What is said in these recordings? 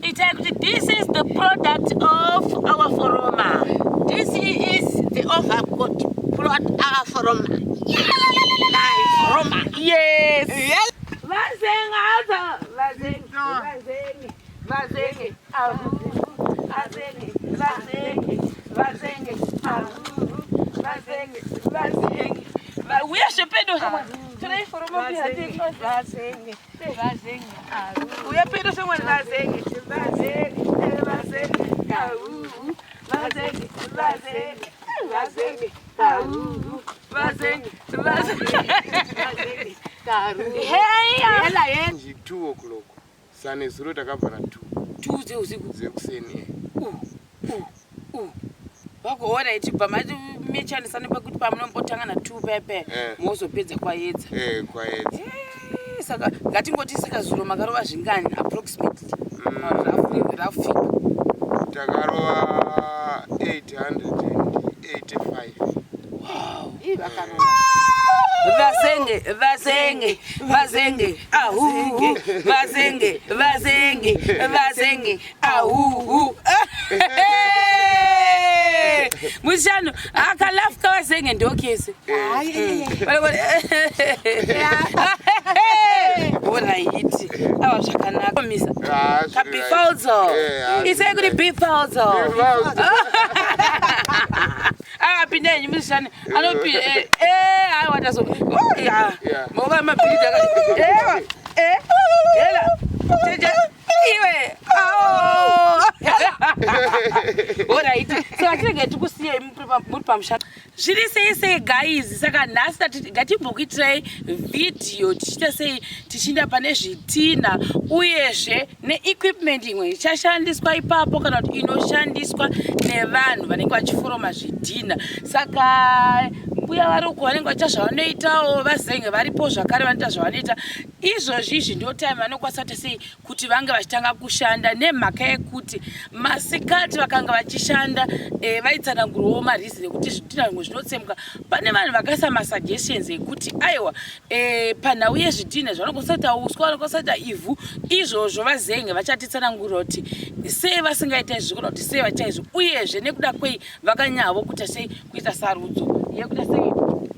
This is the product of our Foroma. This is the overcoat product our Foroma. Foroma. Yes. Yes. We are shepedo. Today Foroma we are pedo someone Hey, 2 o'clock. Sun is root akabva na 2 usiku zekuseni. Vakuona ichi pamati mechandisana pakuti pamunombotanga na 2 pepe mozopedza kwaedza. Kwaedza. Saka ngatingoti sikazuro makarova zvingani approximately. Rough figure. Takarova 885. Wow. Vazenge, ahu. Mushano, akalafu kawazenge ndokese. Alright. Awa zvakanaka misa. Kapifalzo. Ise kuti bifalzo. Pinenyi mushano. Anopi I want to Moga mapirita. Alright. So I think get to see him put pamshat. Zviri sei guys saka nhasi ngatimbokitirai video tichita sei tichinda pane zvitina uyezve neequipment imwe ichashandiswa ipapo kana kuti inoshandiswa nevanhu vanenge vachiforoma zvidhina. Saka mbuya variko vanenge vachiita zvavanoitawo, vazenge varipo zvakare vanoita zvavanoita. Izvozvi ndio time vanokwanisa kuti sei kuti vange vachitanga kushanda nemhaka yekuti masikati vakanga vachishanda vaitsananguruwo mareason ekuti zvidhina zvimwe zvinotsemuka. Pane vanhu vakaisa masuggestions ekuti aiwa panhau yezvidhina zvanokosata uswa vanokosata ivhu. Izvozvo vazenge vachatitsanangurira kuti sei vasingaita izvi kana kuti sei vaita izvi, uyezve nekuda kwei vakanyavo kuita sei kuita sarudzo yekuita sei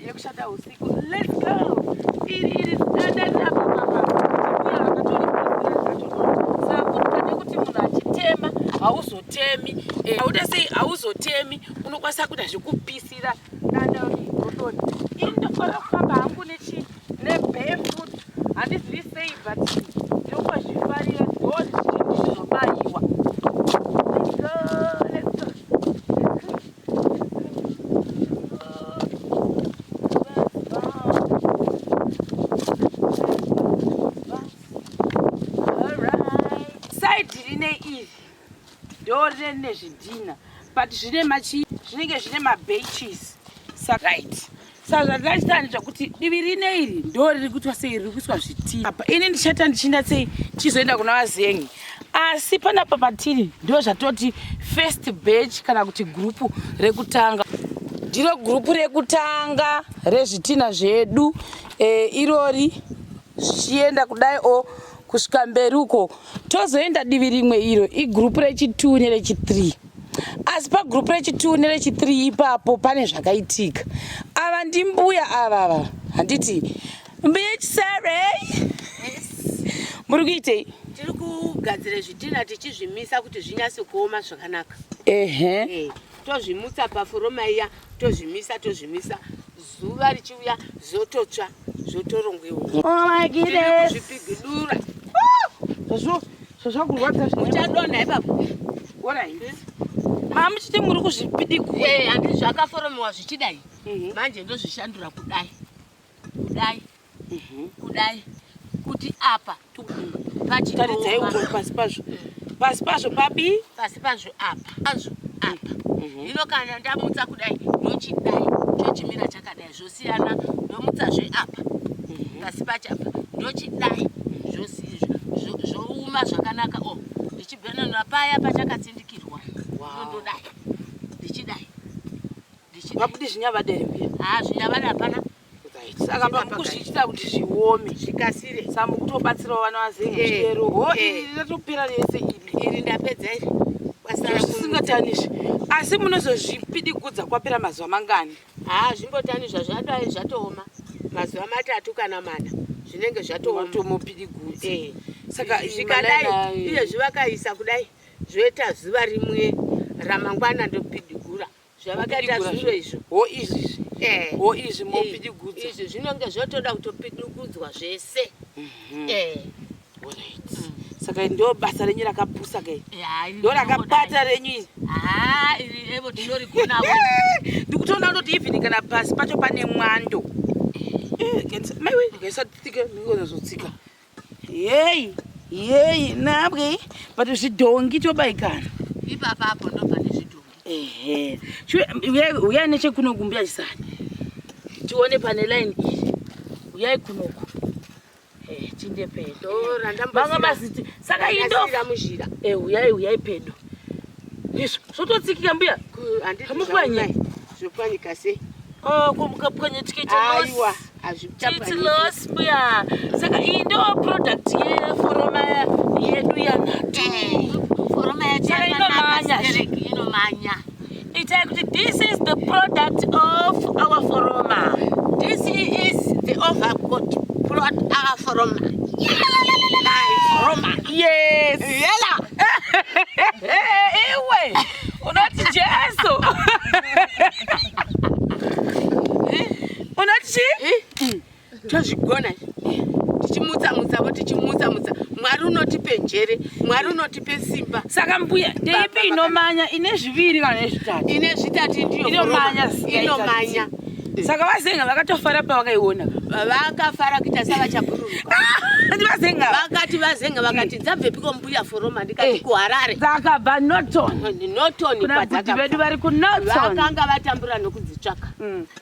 yekushanda usiku. Let's go. Iri standard up. Hauzotemi, haudasei hauzotemi, unokwanisa kuita zvekupisira danda rotoni. Indofana kufamba hangu nebarefoot, handizivi sei but ndokuzvifarira ndoni zvinobaiwa. Let's go. Alright. Side rine iri ndore nezvidhina but zvinenge zvine mabenches. Right. Saka zvakaitani zvakuti divi rine iri ndo riri kuitwa sei riri kuiswa zvitina. Apa ini ndichata ndichinda sei chizoenda kuna vazengi. Asi panapa patiri ndo zvatoti first batch kana kuti grupu rekutanga. Ndiro grupu rekutanga rezvitina zvedu irori zvichienda kudai kusvika mberi uko. Tozoenda divi rimwe iro igrupu rechi2 nerechi3. Asi pagrupu rechi2 nerechi3 ipapo pane zvakaitika. Ava ndimbuya ava handiti mbichisare. Muri kuitei? Tiri kugadzira zvidhina tichizvimisa kuti zvinyase kuoma zvakanaka. Tozvimutsa paforoma iya, tozvimisa zuva richiuya zototsva zotorongwewo. Oh my goodness. Zvipigidura. Zvakurwadza uchadonha ipapo. Alright. Mama chiti muri kuzvipidiku. Handi zvakaforomewa zvichidai. Manje ndozvishandura kudai. Kuti apa taridzai uko pasi pazvo. Pasi pazvo papi? Pasi pazvo apa. Hino kana ndamutsa kudai ndochidai chochimira chakadai zvosiyana ndomutsazve apa. Pasi pachapa ndochidai zvouma zvakanaka. Ndichibvena napaya pachakatsindikirwa. Ndodai. Ndichidai. Wapudi zvinyavadere pia. Zvinyavada hapana. Saka pamukuzvichita kuti zviome zvikasire samukutobatsirawo vana vazenga chero ho iri ratopera rese iri ndapedza iri zvisingatanizvi asi munozozvipidigudza kwapera mazuva mangani zvimbotanizva zvadai zvatooma mazuva 3 kana 4 zvinenge zvatomupidigudza saka zvikadai iye zvivakaisa kudai zvoita zuva rimwe ramangwana ndopidigura zvavakaita zuro izvo ho izvi mopidigudza izvi zvinonge zvotoda kutopidigudzwa zvese saka ndo basa renyu rakapusa kai ndo rakabata renyu iri evo tinorikunawo ndikutoona kutoti even kana pasi pacho pane mwando maiwe ngaisatsika ndingozotsika yeyi nabwe but zvidhongi tobaikana ipapapo ndo pane zvidhongi uyai nechekuno kumbuya chisani tione pane line iyi uyai kunoko chinde pedo vanga maziti saka indofira muzhira uyai pedo izvo zvototsikika mbuya handipwanye zvopwanyika sei kumukapwanya tiketi loss mbuya saka iyi ndo product yeforoma yedu yanhatu inomanya itai kuti this is the product of our foroma, this is the overcoat product our foroma. Yes. Yela. Ewe. Unati Jesu. Unati chi? Tozvigona. Tichimutsa Mwari unotipe njere, Mwari unotipe simba. Saka mbuya ndeipi inomanya ine zviviri kana nezvitatu. Ine zvitatu ndiyo inomanya. Saka vazenga vakatofara pavakaiona. Vakafara kuita savachabururuka. Vazenga vakati dzabvepiko mbuya Foroma ndikati kuHarare. Dzakabva Norton kwadzakabva. Vedu vari kuNorton. Vakanga vatambura nokudzitsvaka.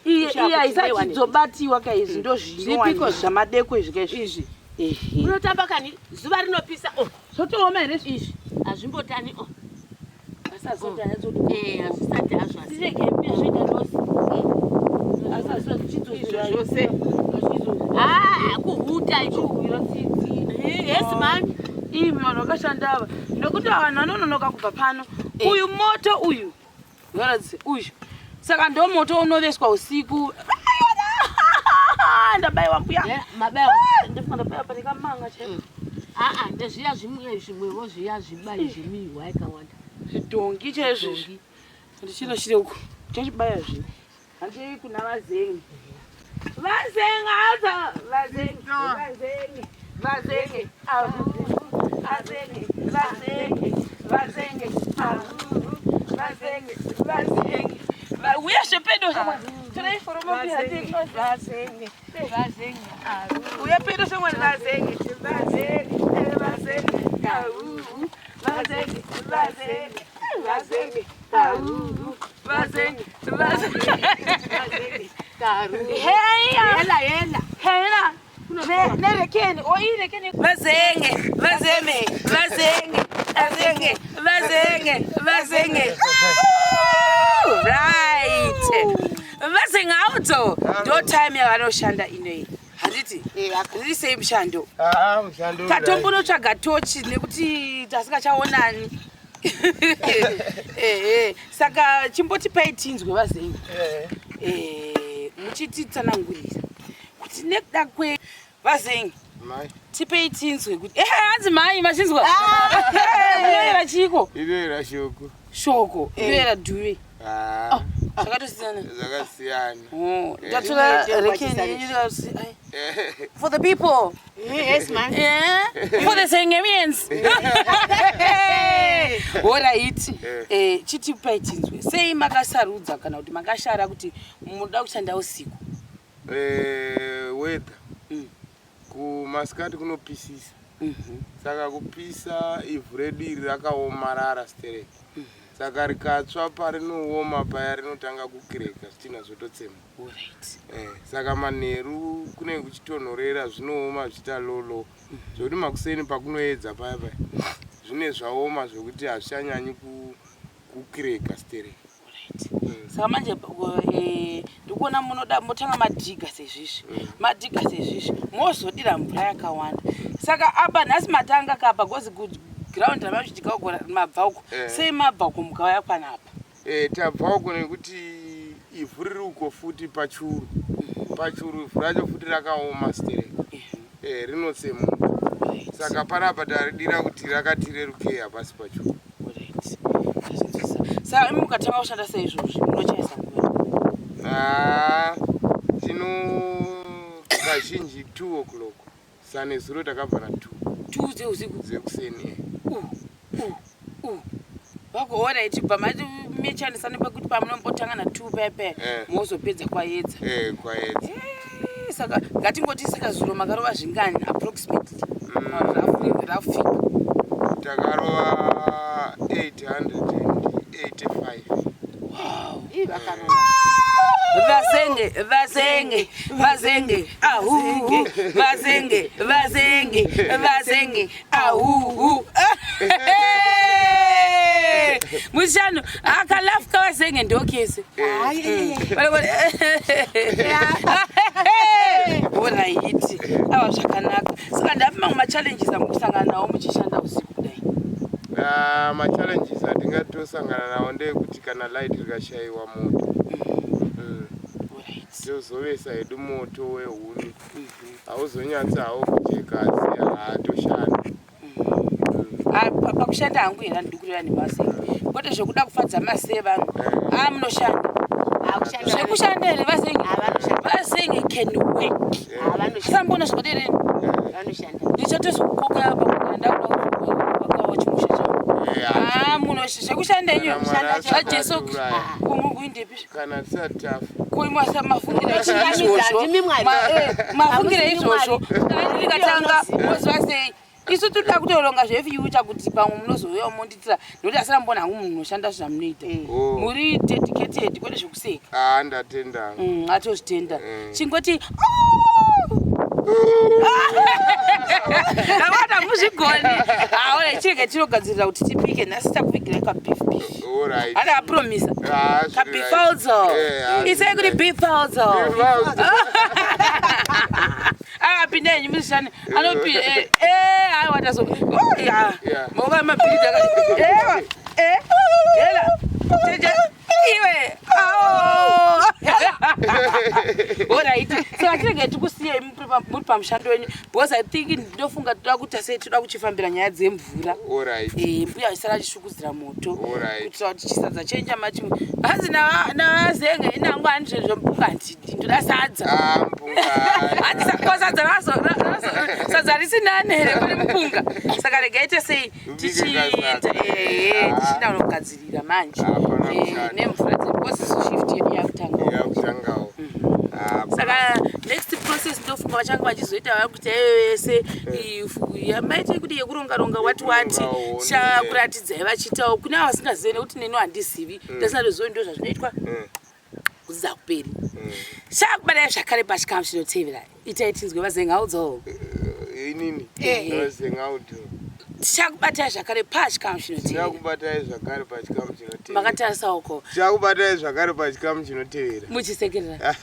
Iya isati dzobatiwa kaizvi ndo zvino zvamadeko izvi. Unotamba kani zuva rinopisa zvotooma here izvi hazvimbotani asazoti hazvisati zvose kuhuta yes man imi vanhu vakashandava nokuti vanhu vanononoka kubva pano uyu moto uyu uyu saka ndo moto unoveswa usiku ndabayiwa mbuya ndabayiwa pane kamanga chaipo ndezviya zvimwewo zviya zvibayi zvemihwa yakawanda zvidhongi chaizvozvi ndichinoshire uku chachibaya zvino handii kuna vazengi uya zvepedo torai foroma uya pedo shamwari nerekeni oirekeni vazenge right vazenga auto ndo time yavanoshanda inoyi handiti risei mushando tatombonotsvaga tochi nekuti tasingachaonani saka chimbotipai tinzwe vazenga muchititsanangurira kuti nekuda kwevazenga tipei tinzwe kuti hanzi mai machinzwa inoyera chiko inoyera shoko inoyera dhuve zvakatosiyana ndatora rekeni for the people. Yes man. For the Sengemians. Alright. Chitipai tinzwe sei makasarudza kana kuti makashara kuti munoda kushanda usiku weather kumasikati kunopisisa saka kupisa ivhu redu iri rakaomarara stereki saka rikatsva parinooma paya rinotanga kukireka zvichina zvototsema saka manheru kunenge kuchitonhorera zvinooma zvichita lolo zvokuti makuseni pakunoedza paya paya zvine zvaoma zvokuti hazvichanyanyi kukireka stereki saka manje ndikuona munoda motanga madhiga sezvizvi mozodira mvura yakawanda saka apa nhasi matanga kapa gozi ground ramazvitika ugora mabva uko sei mabva uko mukauya panapa tabva uko nekuti ivhu riri uko futi pachuru ivhu racho futi rakaoma stereki rinotsemuka saka panapa taridira kuti rakatirerukei hapasi pachuru. Saka mukatanga kushanda seizvozvi munochaisa nguva kazhinji 2 o'clock sanezuro takabva na 2 dzeusiku dzekuseni vakuona ichibva mati mechandisa nepekuti pamunombotanga na 2 pepe mozopedza kwaedza saka ngatingoti saka zuro makarova zvingani approximately rafika takarova 885. Wow. Vazenge ahu vazenge ahu mushano akalafuka vazenge ndokese oraiti ava zvakanaka saka ndapi mamwe machallenges amukusangana nawo muchishanda usiku kudai? Machallenges atingatosangana nawo ndeyekuti kana light rikashayiwa moto tozovesa hedu moto wehuni hauzonyatsa hawo kujeka asi haatoshanda. Pakushanda hangu here ndikurira nebasa kwete zvokuda kufadza mase vanhu munoshanda zvekushanda here vazenge can work sambona zvodereni ndichatozvokukoka pakuganda wakawo chimusha changu zvekushanda inyo zvajesu kumuguindepi kana tisatafu mafungire izvozvo ndikatanga moziva sei isu toda kutoronga zvefyucha kuti pamwe munozouyawo monditira nokuti asirambona hangu munhu unoshanda zvamunoita muri dedicated kwete zvekuseka ndatenda atozvitenda chingoti avana muzvigoni aona chirege chinogadzirira kuti tipike nhasi takuvigirai kabeef hana apromisa kabeef also isei kuti beef also apinda enyu muzishane anopinda watazo mauva mabhiridi iwe alright so atirege tikusiyei muri pamushando wenyu because I think ndofunga toda kuita sei toda kuchifambira nyaya dzemvura mbuya isara achishukuzira moto kuitira kuti chisadza chenja machi hanzi navazenge inangu handizvezvo mpunga ndidi ndoda sadza handisa kosadza sadza risinane here kune mpunga saka rega ite sei tichienda unogadzirira manje nemvura because shift yedu yakutangawo saka next process ndofunga vachanga vachizoita vakuti vese maite kuti yekuronga wati chakuratidzai vachiitawo kune avasingazive nekuti neno handizivi ndasinadozive ndo zvazvinoitwa kudzidza kuperi chakubatai zvakare pachikamu chinotevera itai tinzwe vazengaudzo inini vazengaudzo tichakubatai zvakare pachikamu chinotevera makatarisaoko tichakubatai zvakare pachikamu chinotevera muchisekerera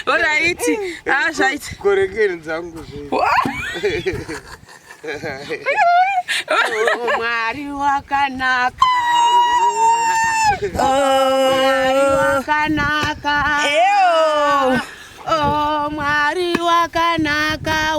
oraiti zvaiti korekeni dzangu Mwari wakanaka Mwari wakanaka Mwari wakanaka